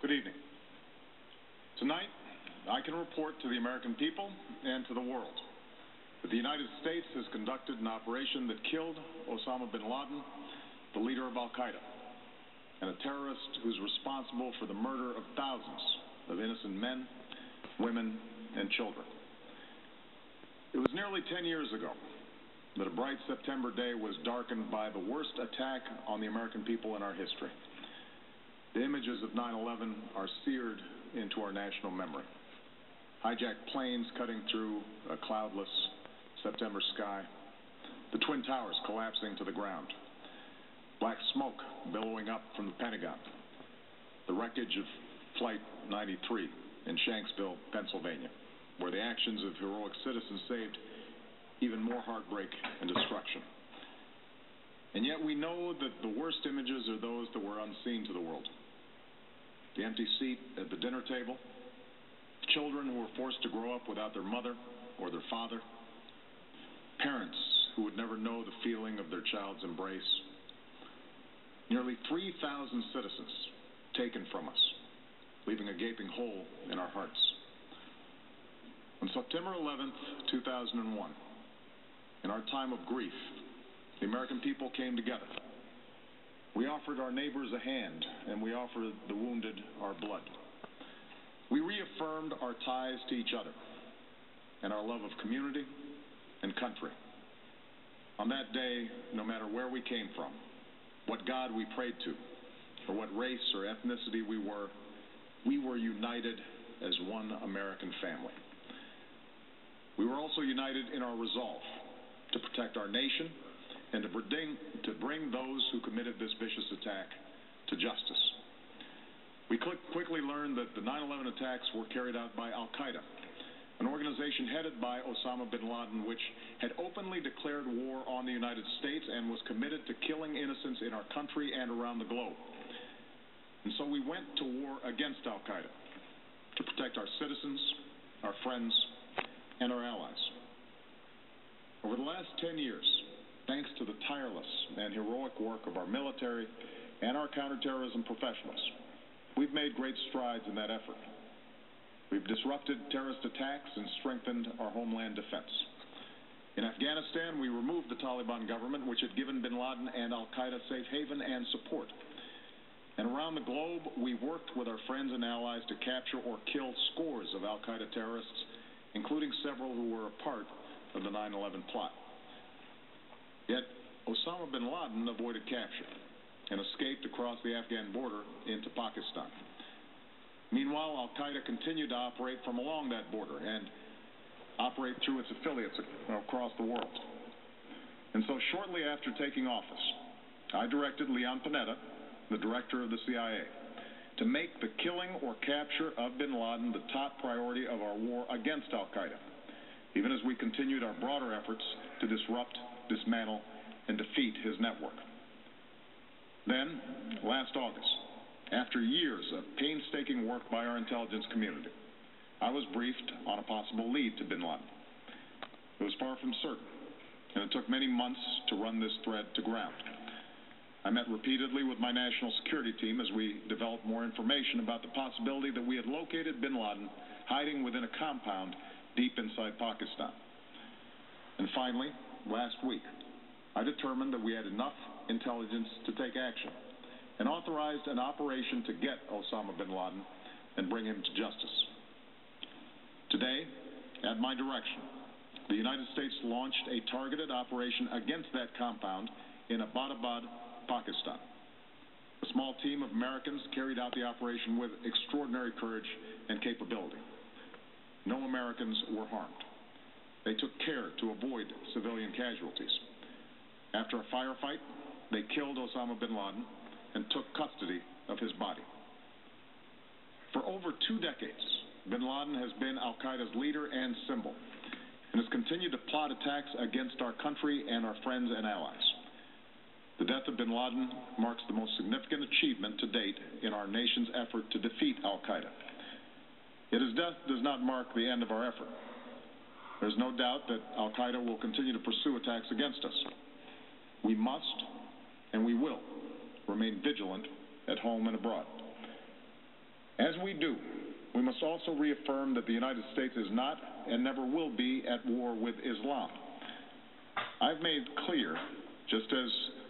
Good evening. Tonight, I can report to the American people and to the world that the United States has conducted an operation that killed Osama Bin Laden, the leader of Al-Qaeda, and a terrorist who's responsible for the murder of thousands of innocent men, women, and children. It was nearly 10 years ago that a bright September day was darkened by the worst attack on the American people in our history. The images of 9/11 are seared into our national memory. Hijacked planes cutting through a cloudless September sky, the Twin Towers collapsing to the ground, black smoke billowing up from the Pentagon, the wreckage of Flight 93 in Shanksville, Pennsylvania, where the actions of heroic citizens saved even more heartbreak and destruction. And yet we know that the worst images are those that were unseen to the world. The empty seat at the dinner table, children who were forced to grow up without their mother or their father, parents who would never know the feeling of their child's embrace, nearly 3,000 citizens taken from us, leaving a gaping hole in our hearts. On September 11th, 2001, in our time of grief, the American people came together. We offered our neighbors a hand, and we offered the wounded our blood. We reaffirmed our ties to each other and our love of community and country. On that day, no matter where we came from, what God we prayed to, or what race or ethnicity we were united as one American family. We were also united in our resolve to protect our nation and to bring those who committed this vicious attack to justice. We quickly learned that the 9/11 attacks were carried out by Al-Qaeda, an organization headed by Osama Bin Laden, which had openly declared war on the United States and was committed to killing innocents in our country and around the globe. And so we went to war against Al-Qaeda to protect our citizens, our friends, and our allies. Over the last 10 years, thanks to the tireless and heroic work of our military and our counterterrorism professionals, we've made great strides in that effort. We've disrupted terrorist attacks and strengthened our homeland defense. In Afghanistan, we removed the Taliban government, which had given Bin Laden and Al-Qaeda safe haven and support. And around the globe, we worked with our friends and allies to capture or kill scores of Al-Qaeda terrorists, including several who were a part of the 9/11 plot. Yet, Osama Bin Laden avoided capture and escaped across the Afghan border into Pakistan. Meanwhile, Al-Qaeda continued to operate from along that border and operate through its affiliates across the world. And so shortly after taking office, I directed Leon Panetta, the director of the CIA, to make the killing or capture of Bin Laden the top priority of our war against Al-Qaeda, even as we continued our broader efforts to disrupt, dismantle, and defeat his network. Then, last August, after years of painstaking work by our intelligence community, I was briefed on a possible lead to Bin Laden. It was far from certain, and it took many months to run this thread to ground. I met repeatedly with my national security team as we developed more information about the possibility that we had located Bin Laden hiding within a compound deep inside Pakistan. And finally, last week, I determined that we had enough intelligence to take action and authorized an operation to get Osama Bin Laden and bring him to justice. Today, at my direction, the United States launched a targeted operation against that compound in Abbottabad, Pakistan. A small team of Americans carried out the operation with extraordinary courage and capability. No Americans were harmed. They took care to avoid civilian casualties. After a firefight, they killed Osama Bin Laden and took custody of his body. For over 2 decades, Bin Laden has been Al-Qaeda's leader and symbol, and has continued to plot attacks against our country and our friends and allies. The death of Bin Laden marks the most significant achievement to date in our nation's effort to defeat Al-Qaeda. Yet his death does not mark the end of our effort. There's no doubt that Al-Qaeda will continue to pursue attacks against us. We must, and we will, remain vigilant at home and abroad. As we do, we must also reaffirm that the United States is not and never will be at war with Islam. I've made clear, just as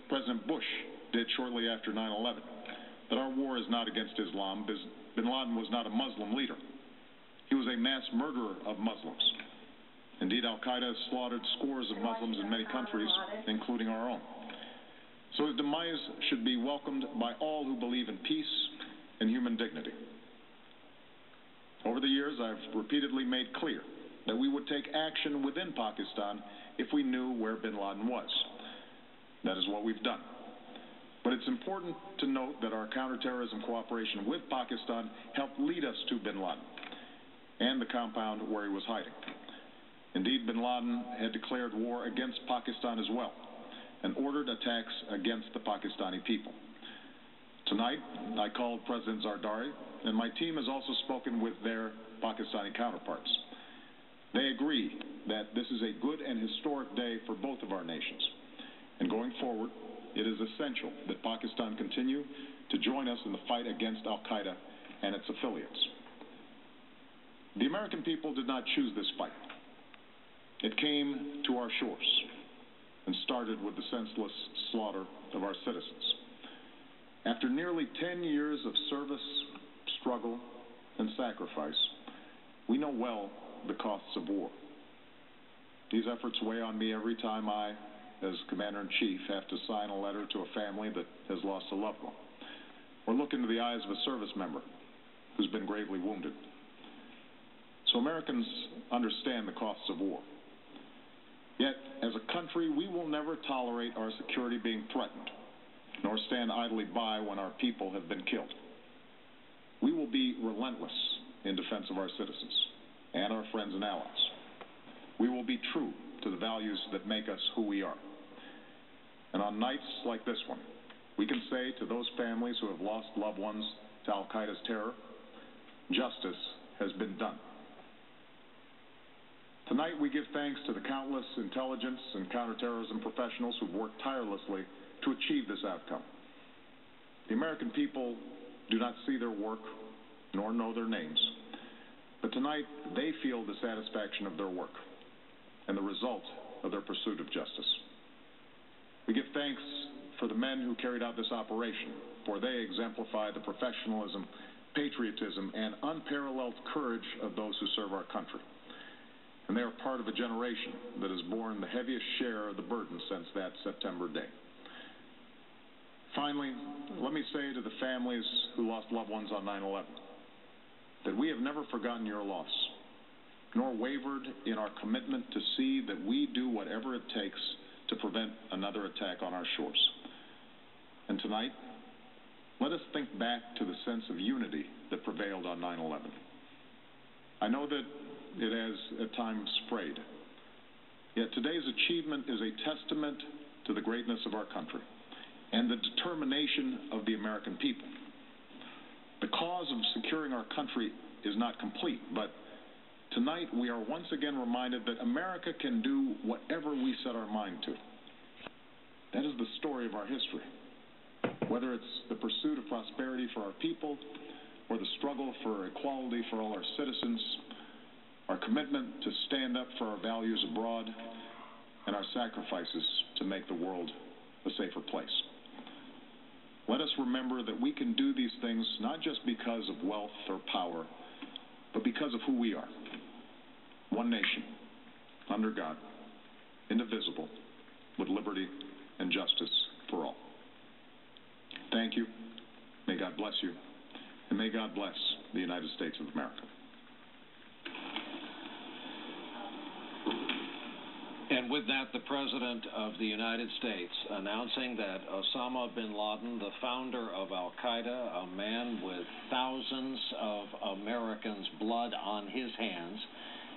President Bush did shortly after 9/11, that our war is not against Islam. Bin Laden was not a Muslim leader. He was a mass murderer of Muslims. Indeed, al-Qaeda has slaughtered scores of Muslims in many countries, including our own. So his demise should be welcomed by all who believe in peace and human dignity. Over the years, I've repeatedly made clear that we would take action within Pakistan if we knew where bin Laden was. That is what we've done. But it's important to note that our counterterrorism cooperation with Pakistan helped lead us to bin Laden and the compound where he was hiding. Indeed, bin Laden had declared war against Pakistan as well and ordered attacks against the Pakistani people. Tonight, I called President Zardari, and my team has also spoken with their Pakistani counterparts. They agree that this is a good and historic day for both of our nations. And going forward, it is essential that Pakistan continue to join us in the fight against al-Qaeda and its affiliates. The American people did not choose this fight. It came to our shores and started with the senseless slaughter of our citizens. After nearly 10 years of service, struggle, and sacrifice, we know well the costs of war. These efforts weigh on me every time I, as Commander-in-Chief, have to sign a letter to a family that has lost a loved one, or look into the eyes of a service member who's been gravely wounded. So Americans understand the costs of war. Yet, as a country, we will never tolerate our security being threatened, nor stand idly by when our people have been killed. We will be relentless in defense of our citizens and our friends and allies. We will be true to the values that make us who we are. And on nights like this one, we can say to those families who have lost loved ones to al-Qaeda's terror, justice has been done. Tonight, we give thanks to the countless intelligence and counterterrorism professionals who've worked tirelessly to achieve this outcome. The American people do not see their work nor know their names, but tonight they feel the satisfaction of their work and the result of their pursuit of justice. We give thanks for the men who carried out this operation, for they exemplify the professionalism, patriotism, and unparalleled courage of those who serve our country. And they are part of a generation that has borne the heaviest share of the burden since that September day. Finally, let me say to the families who lost loved ones on 9/11 that we have never forgotten your loss, nor wavered in our commitment to see that we do whatever it takes to prevent another attack on our shores. And tonight, let us think back to the sense of unity that prevailed on 9/11. I know that it has at times frayed. Yet today's achievement is a testament to the greatness of our country and the determination of the American people. The cause of securing our country is not complete, but tonight we are once again reminded that America can do whatever we set our mind to. That is the story of our history. Whether it's the pursuit of prosperity for our people or the struggle for equality for all our citizens, our commitment to stand up for our values abroad, and our sacrifices to make the world a safer place. Let us remember that we can do these things not just because of wealth or power, but because of who we are. One nation, under God, indivisible, with liberty and justice for all. Thank you. May God bless you. And may God bless the United States of America. And with that, the President of the United States announcing that Osama Bin Laden, the founder of al-Qaeda, a man with thousands of Americans' blood on his hands,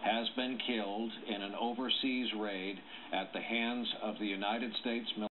has been killed in an overseas raid at the hands of the United States military.